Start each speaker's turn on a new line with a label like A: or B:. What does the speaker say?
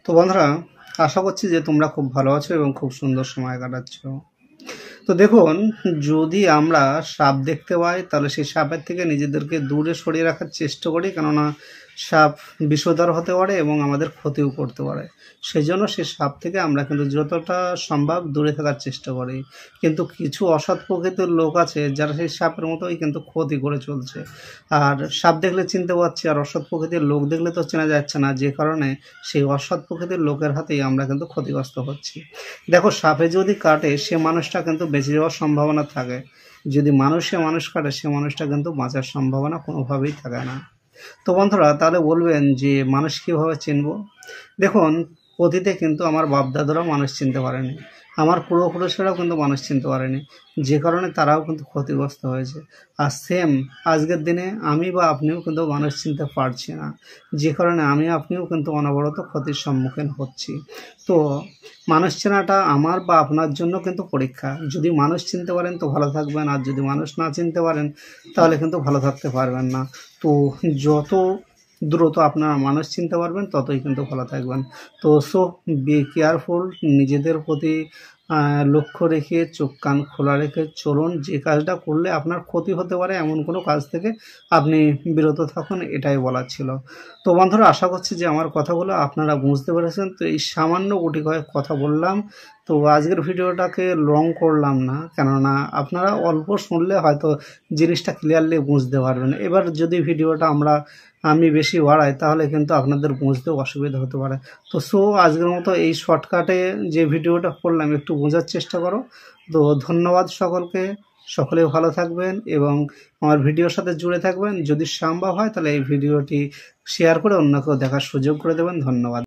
A: তো বন্ধুরা, আশা করছি যে তোমরা খুব ভালো আছো এবং খুব সুন্দর সময় কাটাচ্ছ। তো দেখুন, যদি আমরা সাপ দেখতে পাই তাহলে সেই সাপের থেকে নিজেদেরকে দূরে সরিয়ে রাখার চেষ্টা করি, কেননা সাপ বিষধর হতে পারে এবং আমাদের ক্ষতিও করতে পারে। সেই জন্য সেই সাপ থেকে আমরা কিন্তু যতটা সম্ভব দূরে থাকার চেষ্টা করি। কিন্তু কিছু অসৎ প্রকৃতির লোক আছে যারা সেই সাপের মতোই কিন্তু ক্ষতি করে চলছে। আর সাপ দেখলে চিনতে পারছি, আর অসৎ প্রকৃতির লোক দেখলে তো চেনা যাচ্ছে না, যে কারণে সেই অসৎ প্রকৃতির লোকের হাতেই আমরা কিন্তু ক্ষতিগ্রস্ত হচ্ছি। দেখো, সাপে যদি কাটে সে মানুষটা কিন্তু বেঁচে যাওয়ার সম্ভাবনা থাকে, যদি মানুষ কাটে সে মানুষটা কিন্তু বাঁচার সম্ভাবনা কোনোভাবেই থাকে না। তো বন্ধুরা, তাহলে বলবেন যে মানুষ কীভাবে চিনব? দেখুন, অতীতে কিন্তু আমার বাপদাদারাও মানুষ চিনতে পারেনি, আমার পূর্বপুরুষেরাও কিন্তু মানুষ চিনতে পারেনি, যে কারণে তারাও কিন্তু ক্ষতিগ্রস্ত হয়েছে। আর সেম আজকের দিনে আমি বা আপনিও কিন্তু মানুষ চিনতে পারছি না, যে কারণে আমি আপনিও কিন্তু অনবরত ক্ষতির সম্মুখীন হচ্ছি। তো মানুষ চেনাটা আমার বা আপনার জন্য কিন্তু পরীক্ষা। যদি মানুষ চিনতে পারেন তো ভালো থাকবেন, আর যদি মানুষ না চিনতে পারেন তাহলে কিন্তু ভালো থাকতে পারবেন না। তো যত দ্রুত আপনারা মানুষ চিনতে পারবেন ততই কিন্তু ভালো থাকবেন। তো বি কেয়ারফুল, নিজেদের প্রতি লক্ষ্য রেখে চোখ কান খোলা রেখে চলুন। যে কাজটা করলে আপনার ক্ষতি হতে পারে এমন কোনো কাজ থেকে আপনি বিরত থাকুন, এটাই বলার ছিল। তো বন্ধুরা, আশা করছি যে আমার কথাগুলো আপনারা বুঝতে পেরেছেন। তো এই সামান্য গুটি কয়েক কথা বললাম, তো আজকের ভিডিওটাকে লং করলাম না, কেননা আপনারা অল্প শুনলে হয়তো জিনিসটা ক্লিয়ারলি বুঝতে পারবেন। এবার যদি ভিডিওটা আমি বেশি বাড়াই তাহলে কিন্তু আপনাদের বুঝতেও অসুবিধা হতে পারে। তো আজকের মতো এই শর্টকাটে যে ভিডিওটা করলাম একটু বোঝার চেষ্টা করো। তো ধন্যবাদ সকলকে, সকলে ভালো থাকবেন এবং আমার ভিডিওর সাথে জুড়ে থাকবেন। যদি সম্ভব হয় তাহলে এই ভিডিওটি শেয়ার করে অন্য কেউ দেখার সুযোগ করে দেবেন। ধন্যবাদ।